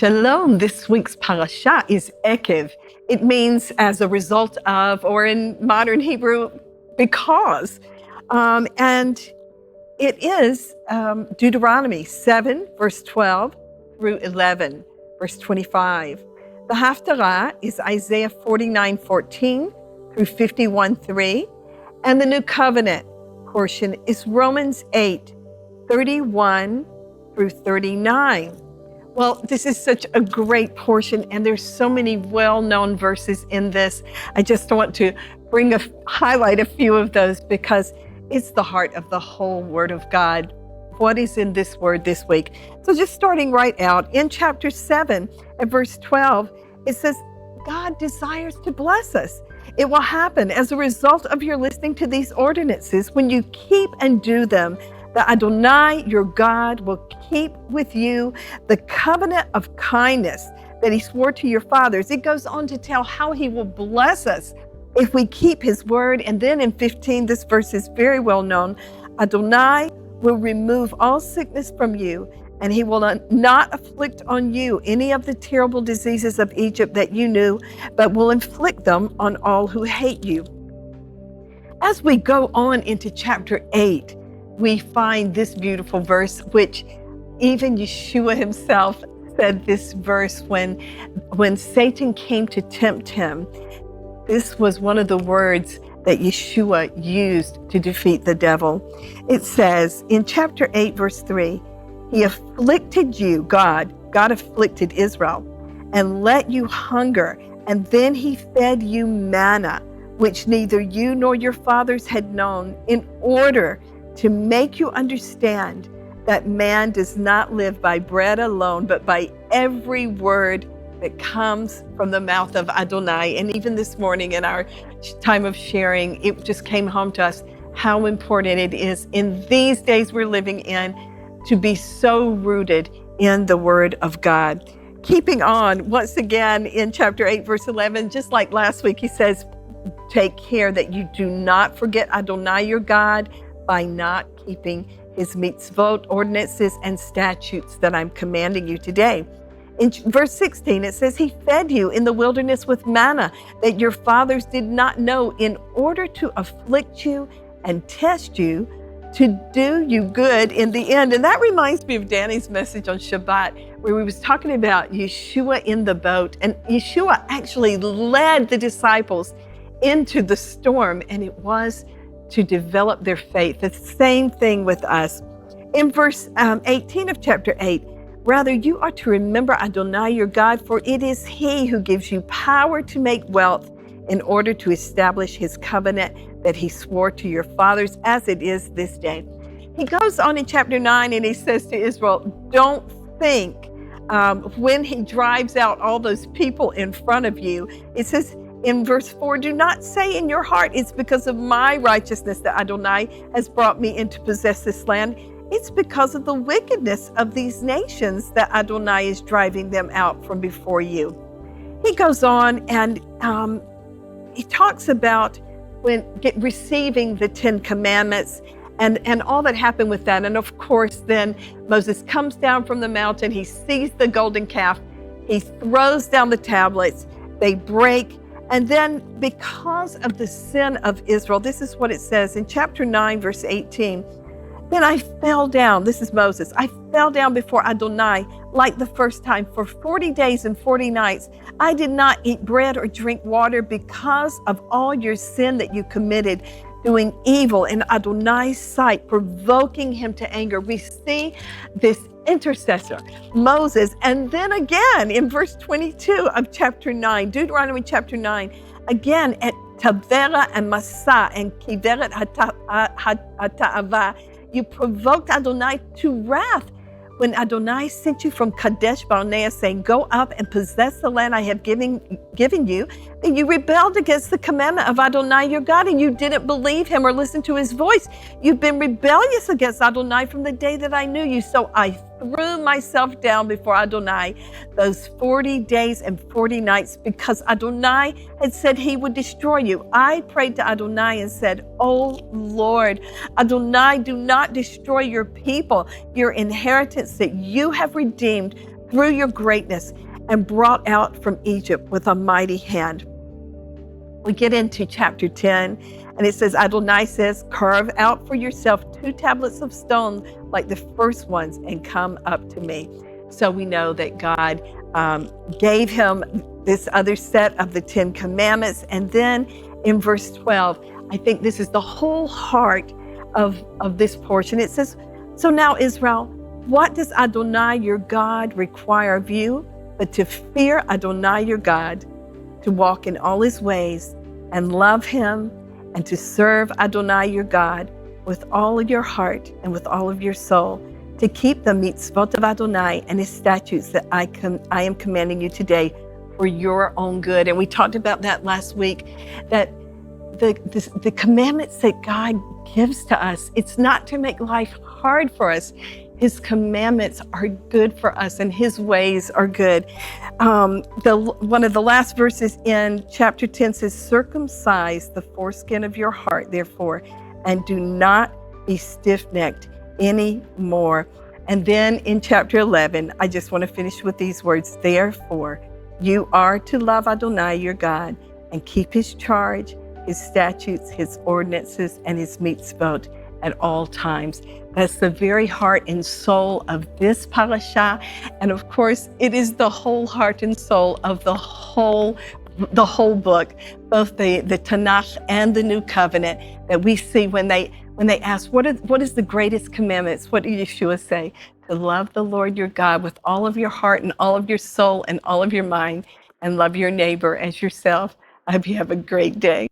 Shalom. This week's parasha is Eikev. It means as a result of, or in modern Hebrew, because. And it is Deuteronomy 7, verse 12 through 11, verse 25. The Haftarah is Isaiah 49:14 through 51:3. And the New Covenant portion is Romans 8:31 through 39. Well, this is such a great portion, and there's so many well-known verses in this. I just want to highlight a few of those because it's the heart of the whole Word of God. What is in this word this week? So just starting right out, in chapter 7 at verse 12, it says, God desires to bless us. It will happen as a result of your listening to these ordinances. When you keep and do them, the Adonai, your God, will keep with you the covenant of kindness that he swore to your fathers. It goes on to tell how he will bless us if we keep his word. And then in 15, this verse is very well known. Adonai will remove all sickness from you, and he will not afflict on you any of the terrible diseases of Egypt that you knew, but will inflict them on all who hate you. As we go on into chapter 8, we find this beautiful verse, which even Yeshua himself said this verse when Satan came to tempt him. This was one of the words that Yeshua used to defeat the devil. It says in chapter 8, verse 3, he afflicted you, God afflicted Israel, and let you hunger, and then he fed you manna, which neither you nor your fathers had known, in order to make you understand that man does not live by bread alone, but by every word that comes from the mouth of Adonai. And even this morning in our time of sharing, it just came home to us how important it is in these days we're living in to be so rooted in the Word of God. Keeping on, once again in chapter 8, verse 11, just like last week, he says, take care that you do not forget Adonai your God by not keeping his mitzvot, ordinances, and statutes that I'm commanding you today. In verse 16, it says, he fed you in the wilderness with manna that your fathers did not know, in order to afflict you and test you, to do you good in the end. And that reminds me of Danny's message on Shabbat, where we was talking about Yeshua in the boat. And Yeshua actually led the disciples into the storm, and it was to develop their faith. The same thing with us. In verse 18 of chapter 8, rather, you are to remember Adonai your God, for it is he who gives you power to make wealth in order to establish his covenant that he swore to your fathers, as it is this day. He goes on in chapter 9 and he says to Israel, don't think when he drives out all those people in front of you, it says in verse 4, do not say in your heart, it's because of my righteousness that Adonai has brought me in to possess this land. It's because of the wickedness of these nations that Adonai is driving them out from before you. He goes on and he talks about receiving the 10 Commandments and all that happened with that. And of course, then Moses comes down from the mountain, he sees the golden calf, he throws down the tablets, they break. And then because of the sin of Israel, this is what it says in chapter 9, verse 18. Then I fell down, this is Moses, I fell down before Adonai like the first time. For 40 days and 40 nights, I did not eat bread or drink water because of all your sin that you committed, doing evil in Adonai's sight, provoking him to anger. We see this intercessor, Moses. And then again in verse 22 of chapter 9, Deuteronomy chapter 9, again at Tavera and Massa and Kiveret Hata'ava, you provoked Adonai to wrath when Adonai sent you from Kadesh Barnea, saying, go up and possess the land I have given you. And you rebelled against the commandment of Adonai your God, and you didn't believe him or listen to his voice. You've been rebellious against Adonai from the day that I knew you. So I threw myself down before Adonai those 40 days and 40 nights because Adonai had said he would destroy you. I prayed to Adonai and said, oh Lord, Adonai, do not destroy your people, your inheritance that you have redeemed through your greatness and brought out from Egypt with a mighty hand. We get into chapter 10, and it says, Adonai says, carve out for yourself 2 tablets of stone like the first ones and come up to me. So we know that God gave him this other set of the 10 commandments. And then in verse 12, I think this is the whole heart of this portion. It says, so now Israel, what does Adonai your God require of you but to fear Adonai your God, to walk in all his ways and love him, and to serve Adonai your God with all of your heart and with all of your soul, to keep the mitzvot of Adonai and his statutes that I am commanding you today for your own good. And we talked about that last week, that the commandments that God gives to us, it's not to make life hard for us. His commandments are good for us and his ways are good. One of the last verses in chapter 10 says, circumcise the foreskin of your heart, therefore, and do not be stiff-necked anymore. And then in chapter 11, I just want to finish with these words, therefore, you are to love Adonai your God and keep his charge, his statutes, his ordinances, and his mitzvot at all times. That's the very heart and soul of this parasha. And of course, it is the whole heart and soul of the whole book, both the Tanakh and the New Covenant, that we see when they ask, what is the greatest commandments? What did Yeshua say? To love the Lord your God with all of your heart and all of your soul and all of your mind, and love your neighbor as yourself. I hope you have a great day.